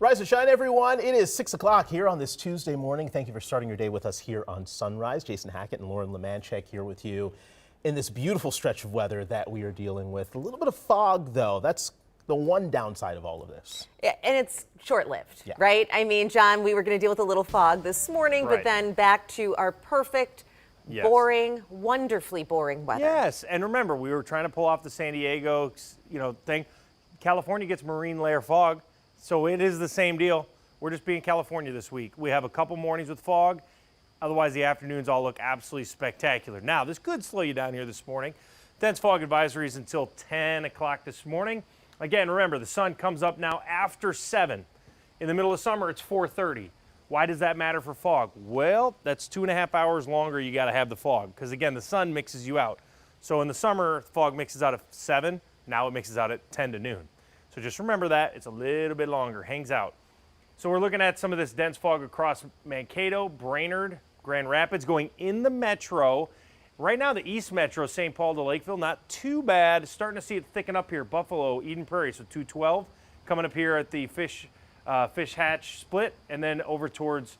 Rise and shine, everyone. It is 6 o'clock here on this Tuesday morning. Thank you for starting your day with us here on Sunrise. Jason Hackett and Lauren Lemanchek here with you in this beautiful stretch of weather that we are dealing with. A little bit of fog, though. That's the one downside of all of this. Yeah, and it's short-lived, right? I mean, John, we were going to deal with a little fog this morning, but then back to our perfect, boring, wonderfully boring weather. Yes, and remember, we were trying to pull off the San Diego, thing. California gets marine layer fog. So it is the same deal. We're just being California this week. We have a couple mornings with fog. Otherwise, the afternoons all look absolutely spectacular. Now, this could slow you down here this morning. Dense fog advisories until 10 o'clock this morning. Again, remember, the sun comes up now after 7. In the middle of summer, it's 4:30. Why does that matter for fog? Well, that's 2.5 hours longer you got to have the fog. Because, again, the sun mixes you out. So in the summer, fog mixes out at 7. Now it mixes out at 10 to noon. So just remember that. It's a little bit longer, hangs out. So we're looking at some of this dense fog across Mankato, Brainerd, Grand Rapids, going in the metro. Right now, the East Metro, St. Paul to Lakeville, not too bad. Starting to see it thicken up here. Buffalo, Eden Prairie, so 212. Coming up here at the Fish Hatch split, and then over towards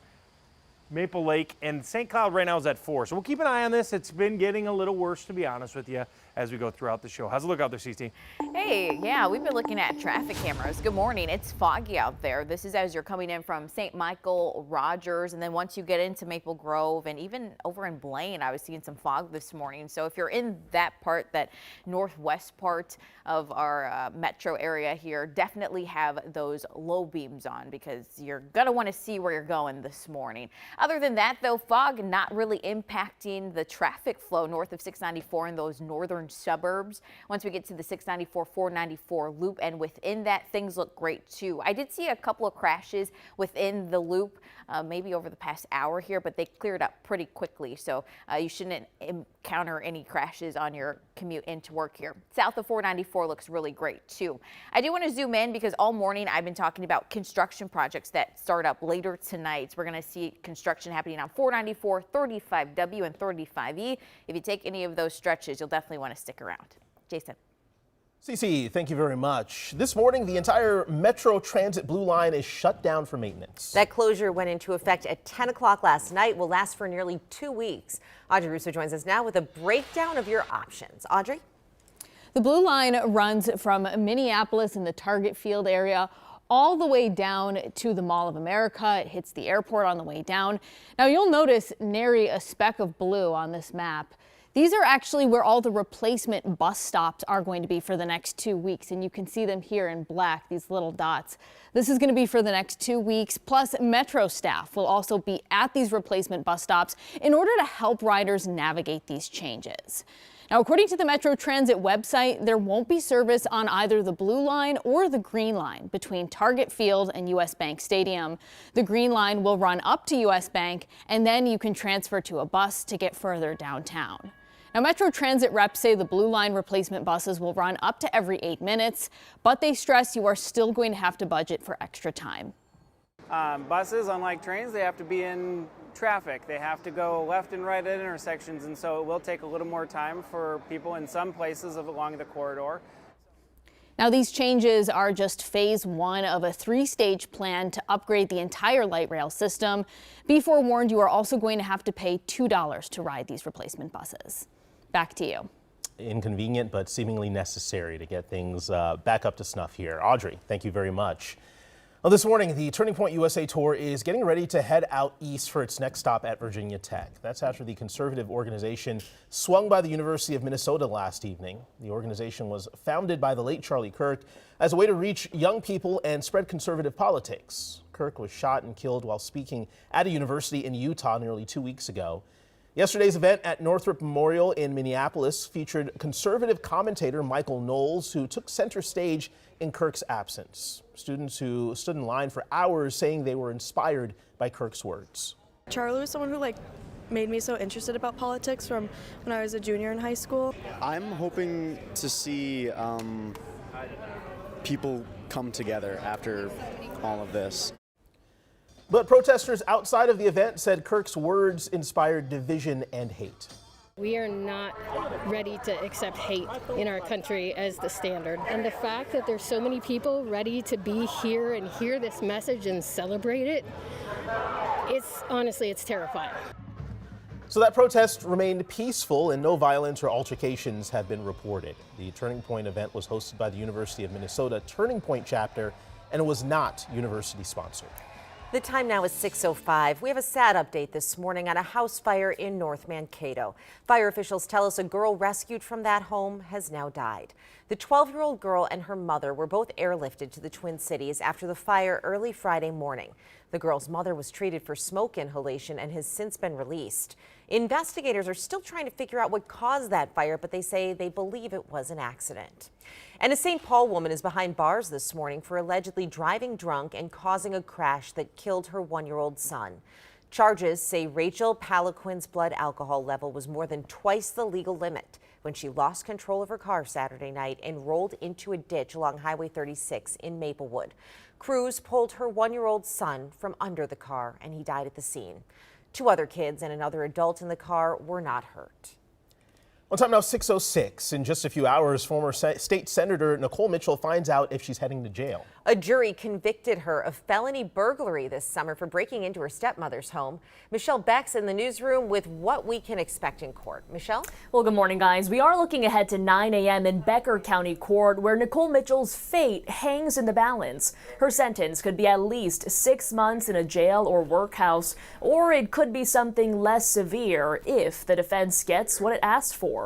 Maple Lake. And St. Cloud right now is at 4. So we'll keep an eye on this. It's been getting a little worse, to be honest with you, as we go throughout the show. How's it look out there, CT? Hey, yeah, we've been looking at traffic cameras. Good morning. It's foggy out there. This is as you're coming in from St. Michael, Rogers, and then once you get into Maple Grove and even over in Blaine, I was seeing some fog this morning. So if you're in that part, that northwest part of our metro area here, definitely have those low beams on because you're going to want to see where you're going this morning. Other than that, though, fog not really impacting the traffic flow north of 694 in those northern suburbs. Once we get to the 694, 494 loop, and within that, things look great too. I did see a couple of crashes within the loop, maybe over the past hour here, but they cleared up pretty quickly. So you shouldn't encounter any crashes on your commute into work here. South of 494 looks really great too. I do want to zoom in because all morning I've been talking about construction projects that start up later tonight. We're going to see construction happening on 494, 35W, and 35E. If you take any of those stretches, you'll definitely want to stick around. Jason. CC, thank you very much. This morning, the entire Metro Transit Blue Line is shut down for maintenance. That closure went into effect at 10 o'clock last night, will last for nearly 2 weeks. Audrey Russo joins us now with a breakdown of your options. Audrey? The Blue Line runs from Minneapolis in the Target Field area all the way down to the Mall of America. It hits the airport on the way down. Now you'll notice nary a speck of blue on this map. These are actually where all the replacement bus stops are going to be for the next 2 weeks, and you can see them here in black, these little dots. This is going to be for the next 2 weeks, plus Metro staff will also be at these replacement bus stops in order to help riders navigate these changes. Now, according to the Metro Transit website, there won't be service on either the Blue Line or the Green Line between Target Field and US Bank Stadium. The Green Line will run up to US Bank, and then you can transfer to a bus to get further downtown. Now, Metro Transit reps say the Blue Line replacement buses will run up to every 8 minutes, but they stress you are still going to have to budget for extra time. Buses, unlike trains, they have to be in traffic. They have to go left and right at intersections, and so it will take a little more time for people in some places along the corridor. Now, these changes are just phase 1 of a 3-stage plan to upgrade the entire light rail system. Be forewarned, you are also going to have to pay $2 to ride these replacement buses. Back to you. Inconvenient, but seemingly necessary to get things back up to snuff here. Audrey, thank you very much. Well, this morning, the Turning Point USA Tour is getting ready to head out east for its next stop at Virginia Tech. That's after the conservative organization swung by the University of Minnesota last evening. The organization was founded by the late Charlie Kirk as a way to reach young people and spread conservative politics. Kirk was shot and killed while speaking at a university in Utah nearly 2 weeks ago. Yesterday's event at Northrop Memorial in Minneapolis featured conservative commentator Michael Knowles, who took center stage in Kirk's absence. Students who stood in line for hours saying they were inspired by Kirk's words. Charlie was someone who made me so interested about politics from when I was a junior in high school. I'm hoping to see people come together after all of this. But protesters outside of the event said Kirk's words inspired division and hate. We are not ready to accept hate in our country as the standard. And the fact that there's so many people ready to be here and hear this message and celebrate it, it's terrifying. So that protest remained peaceful and no violence or altercations have been reported. The Turning Point event was hosted by the University of Minnesota Turning Point chapter, and it was not university sponsored. The time now is 6:05. We have a sad update this morning on a house fire in North Mankato. Fire officials tell us a girl rescued from that home has now died. The 12-year-old girl and her mother were both airlifted to the Twin Cities after the fire early Friday morning. The girl's mother was treated for smoke inhalation and has since been released. Investigators are still trying to figure out what caused that fire, but they say they believe it was an accident. And a St. Paul woman is behind bars this morning for allegedly driving drunk and causing a crash that killed her 1-year-old son. Charges say Rachel Palaquin's blood alcohol level was more than twice the legal limit when she lost control of her car Saturday night and rolled into a ditch along Highway 36 in Maplewood. Crews pulled her 1-year-old son from under the car and he died at the scene. 2 other kids and another adult in the car were not hurt. On time now, 6:06. In just a few hours, former State Senator Nicole Mitchell finds out if she's heading to jail. A jury convicted her of felony burglary this summer for breaking into her stepmother's home. Michelle Beck's in the newsroom with what we can expect in court. Michelle? Well, good morning, guys. We are looking ahead to 9 a.m. in Becker County Court, where Nicole Mitchell's fate hangs in the balance. Her sentence could be at least 6 months in a jail or workhouse, or it could be something less severe if the defense gets what it asked for.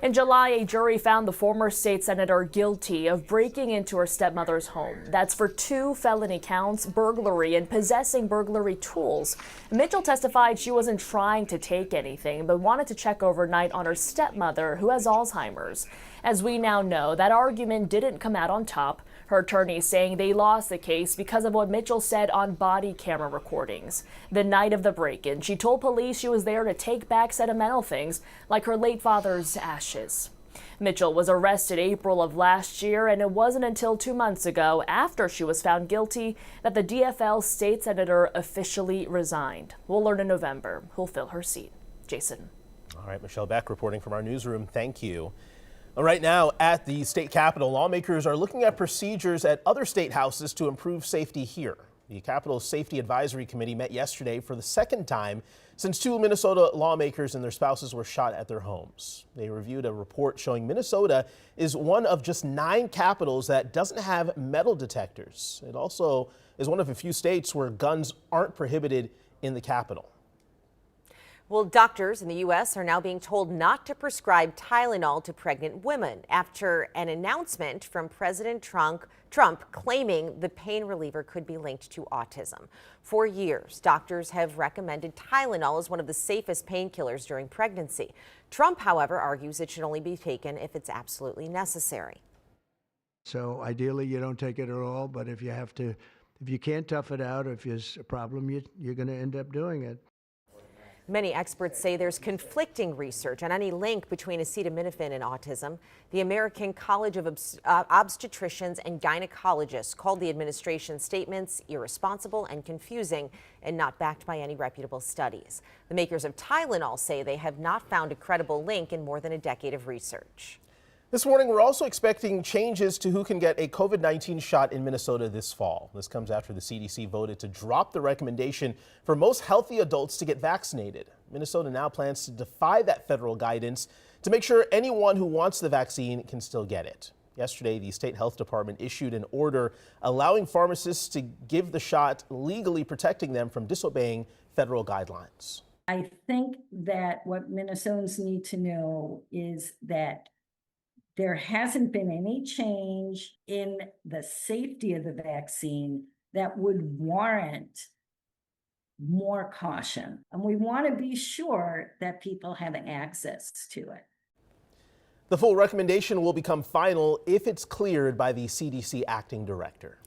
In July, a jury found the former state senator guilty of breaking into her stepmother's home. That's for 2 felony counts, burglary and possessing burglary tools. Mitchell testified she wasn't trying to take anything, but wanted to check overnight on her stepmother, who has Alzheimer's. As we now know, that argument didn't come out on top. Her attorney saying they lost the case because of what Mitchell said on body camera recordings. The night of the break-in, she told police she was there to take back sentimental things like her late father's ashes. Mitchell was arrested April of last year, and it wasn't until 2 months ago, after she was found guilty, that the DFL state senator officially resigned. We'll learn in November who'll fill her seat. Jason. All right, Michelle Beck reporting from our newsroom. Thank you. Right now at the state capitol, lawmakers are looking at procedures at other state houses to improve safety here. The Capitol Safety Advisory Committee met yesterday for the second time since 2 Minnesota lawmakers and their spouses were shot at their homes. They reviewed a report showing Minnesota is one of just 9 capitals that doesn't have metal detectors. It also is one of a few states where guns aren't prohibited in the Capitol. Well, doctors in the U.S. are now being told not to prescribe Tylenol to pregnant women after an announcement from President Trump claiming the pain reliever could be linked to autism. For years, doctors have recommended Tylenol as one of the safest painkillers during pregnancy. Trump, however, argues it should only be taken if it's absolutely necessary. So ideally, you don't take it at all, but if you can't tough it out, if there's a problem, you're going to end up doing it. Many experts say there's conflicting research on any link between acetaminophen and autism. The American College of Obstetricians and Gynecologists called the administration's statements irresponsible and confusing and not backed by any reputable studies. The makers of Tylenol say they have not found a credible link in more than a decade of research. This morning, we're also expecting changes to who can get a COVID-19 shot in Minnesota this fall. This comes after the CDC voted to drop the recommendation for most healthy adults to get vaccinated. Minnesota now plans to defy that federal guidance to make sure anyone who wants the vaccine can still get it. Yesterday, the state health department issued an order allowing pharmacists to give the shot, legally protecting them from disobeying federal guidelines. I think that what Minnesotans need to know is that there hasn't been any change in the safety of the vaccine that would warrant more caution. And we want to be sure that people have access to it. The full recommendation will become final if it's cleared by the CDC acting director.